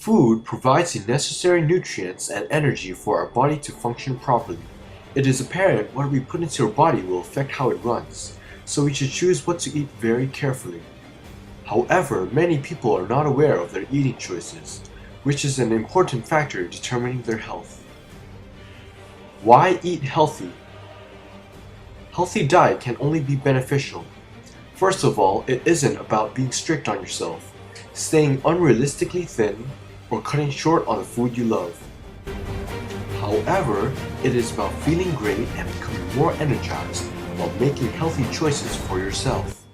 Food provides the necessary nutrients and energy for our body to function properly. It is apparent what we put into our body will affect how it runs, so we should choose what to eat very carefully. However, many people are not aware of their eating choices, which is an important factor determining their health. Why eat healthy? Healthy diet can only be beneficial. First of all, it isn't about being strict on yourself, staying unrealistically thin, or cutting short on the food you love. However, it is about feeling great and becoming more energized while making healthy choices for yourself.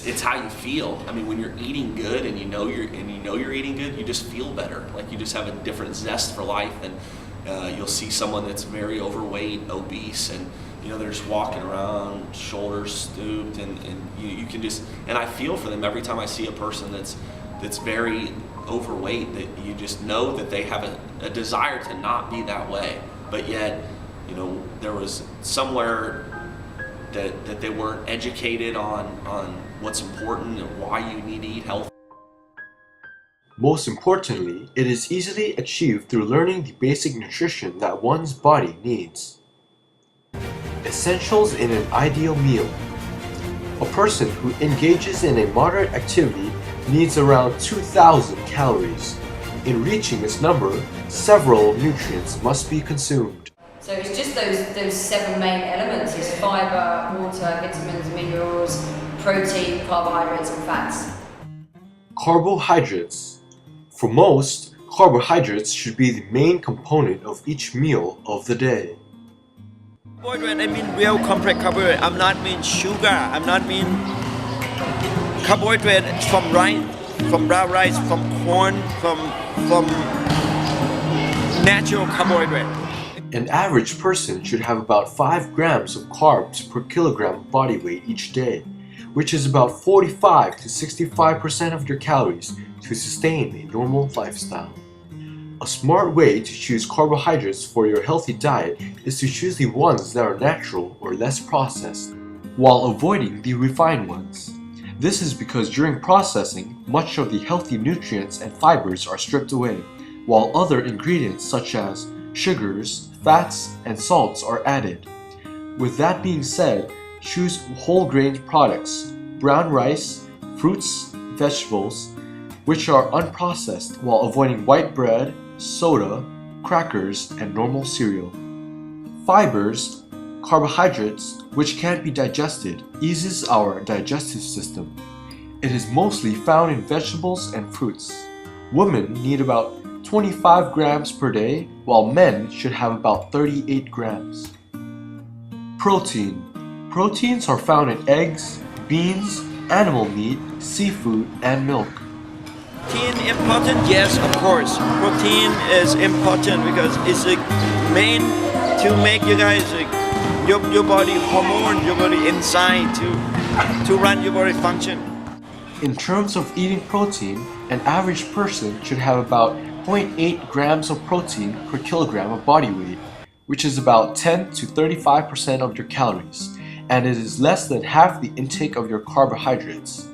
It's how you feel. I mean, when you're eating good and you know you're eating good, you just feel better. Like you just have a different zest for life, and you'll see someone that's very overweight, obese, and they're just walking around, shoulders stooped, and you can just, and I feel for them every time I see a person that's very overweight, that you just know that they have a desire to not be that way, but yet, there was somewhere that they weren't educated on what's important and why you need to eat healthy. Most importantly, it is easily achieved through learning the basic nutrition that one's body needs. Essentials in an ideal meal. A person who engages in a moderate activity needs around 2,000 calories. In reaching this number, several nutrients must be consumed. So it's just those 7 main elements: is fiber, water, vitamins, minerals, protein, carbohydrates, and fats. Carbohydrates. For most, carbohydrates should be the main component of each meal of the day. Carbohydrate, I mean real complex carbohydrate. I'm not mean sugar. I'm not mean carbohydrate from rice, from brown rice, from corn, from natural carbohydrate. An average person should have about 5 grams of carbs per kilogram of body weight each day, which is about 45 to 65% of your calories to sustain a normal lifestyle. A smart way to choose carbohydrates for your healthy diet is to choose the ones that are natural or less processed, while avoiding the refined ones. This is because during processing, much of the healthy nutrients and fibers are stripped away, while other ingredients such as sugars, fats, and salts are added. With that being said, choose whole grain products, brown rice, fruits, vegetables, which are unprocessed, while avoiding white bread, soda, crackers, and normal cereal. Fibers, carbohydrates, which can't be digested, eases our digestive system. It is mostly found in vegetables and fruits. Women need about 25 grams per day, while men should have about 38 grams. Protein. Proteins are found in eggs, beans, animal meat, seafood, and milk. Protein important? Yes, of course. Protein is important because it's the main to make you guys your body hormone, your body inside to run your body function. In terms of eating protein, an average person should have about 0.8 grams of protein per kilogram of body weight, which is about 10 to 35% of your calories, and it is less than half the intake of your carbohydrates.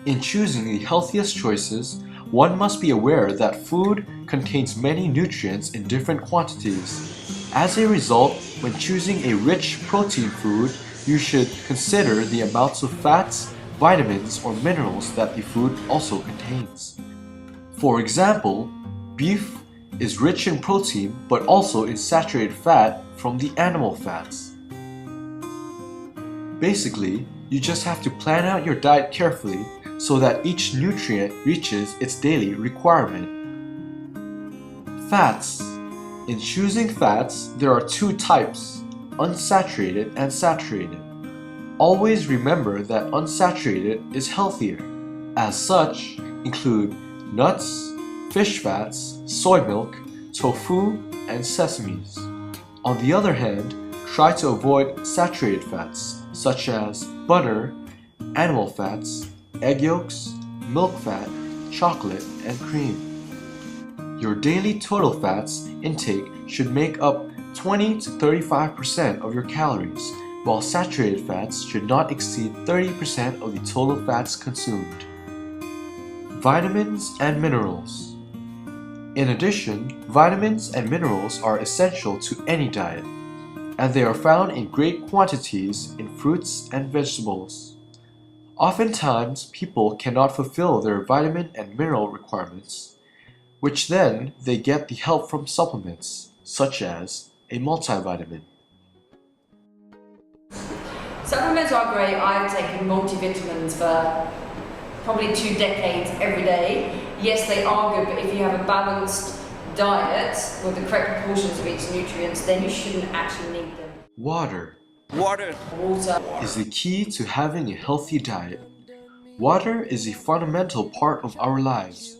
In choosing the healthiest choices, one must be aware that food contains many nutrients in different quantities. As a result, when choosing a rich protein food, you should consider the amounts of fats, vitamins, or minerals that the food also contains. For example, beef is rich in protein but also in saturated fat from the animal fats. Basically, you just have to plan out your diet carefully so that each nutrient reaches its daily requirement. Fats. In choosing fats, there are 2 types, unsaturated and saturated. Always remember that unsaturated is healthier. As such, include nuts, fish fats, soy milk, tofu, and sesames. On the other hand, try to avoid saturated fats such as butter, animal fats, egg yolks, milk fat, chocolate, and cream. Your daily total fats intake should make up 20 to 35% of your calories, while saturated fats should not exceed 30% of the total fats consumed. Vitamins and minerals. In addition, vitamins and minerals are essential to any diet, and they are found in great quantities in fruits and vegetables. Oftentimes, people cannot fulfill their vitamin and mineral requirements, which then they get the help from supplements, such as a multivitamin. Supplements are great. I've taken multivitamins for probably 2 decades every day. Yes, they are good, but if you have a balanced diet with the correct proportions of each nutrients, then you shouldn't actually need them. Water Water. is the key to having a healthy diet. Water is a fundamental part of our lives.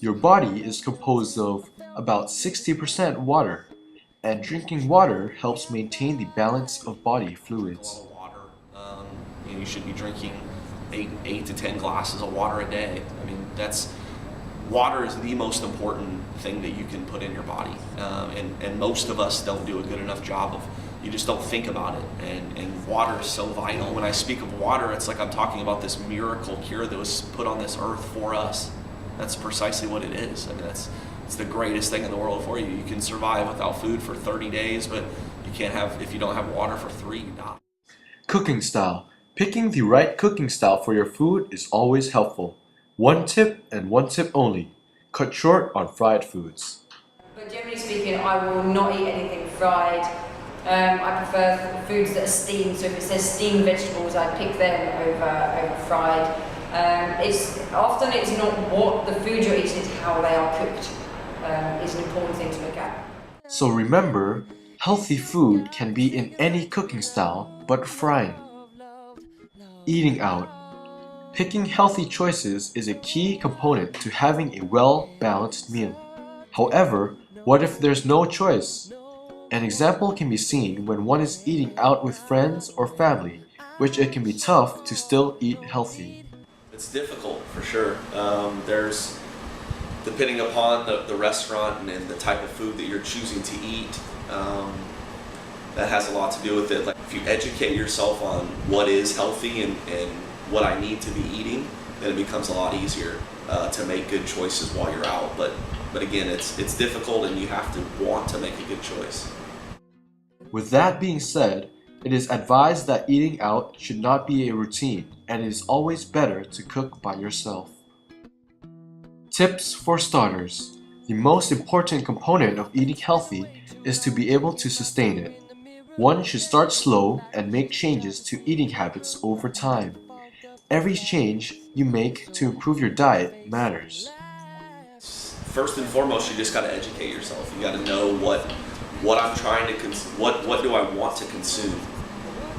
Your body is composed of about 60% water, and drinking water helps maintain the balance of body fluids. Water. You should be drinking 8 to 10 glasses of water a day. I mean, water is the most important thing that you can put in your body, and most of us don't do a good enough job of. You just don't think about it, and water is so vital. When I speak of water, it's like I'm talking about this miracle cure that was put on this earth for us. That's precisely what it is. I mean, it's the greatest thing in the world for you. You can survive without food for 30 days, but you can't have, if you don't have water for 3, you die. Cooking style. Picking the right cooking style for your food is always helpful. One tip and one tip only. Cut short on fried foods. But generally speaking, I will not eat anything fried. I prefer foods that are steamed, so if it says steamed vegetables, I pick them over fried. It's not what the food you're eating, it's how they are cooked is an important thing to look at. So remember, healthy food can be in any cooking style but frying. Eating out. Picking healthy choices is a key component to having a well-balanced meal. However, what if there's no choice? An example can be seen when one is eating out with friends or family, which it can be tough to still eat healthy. It's difficult for sure. There's, depending upon the restaurant and the type of food that you're choosing to eat, that has a lot to do with it. Like if you educate yourself on what is healthy and what I need to be eating, then it becomes a lot easier to make good choices while you're out. But again, it's difficult, and you have to want to make a good choice. With that being said, it is advised that eating out should not be a routine, and it is always better to cook by yourself. Tips for starters. The most important component of eating healthy is to be able to sustain it. One should start slow and make changes to eating habits over time. Every change you make to improve your diet matters. First and foremost, you just got to educate yourself. You got to know what I'm trying to what do I want to consume,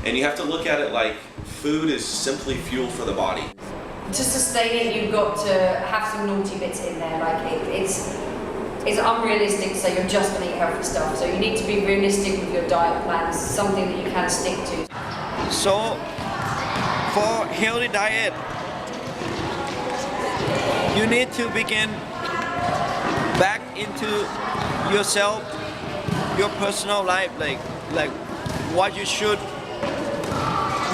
and you have to look at it like food is simply fuel for the body. To sustain it, you've got to have some naughty bits in there. Like it's unrealistic to say you're just going to eat healthy stuff. So you need to be realistic with your diet plans, something that you can stick to. So, for healthy diet, you need to begin back into yourself, your personal life, like what you should,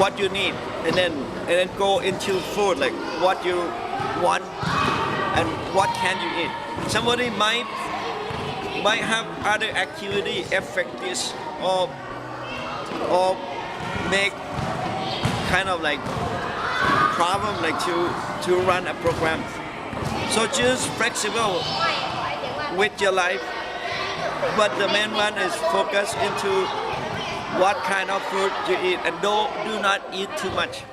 what you need, and then go into food, like what you want and what can you eat. Somebody might have other activity affect this or make kind of like problem like to run a program. So just flexible with your life, but the main one is focus into what kind of food you eat, and do not eat too much.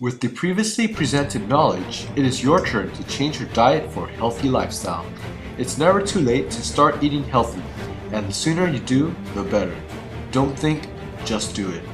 With the previously presented knowledge, it is your turn to change your diet for a healthy lifestyle. It's never too late to start eating healthy, and the sooner you do, the better. Don't think, just do it.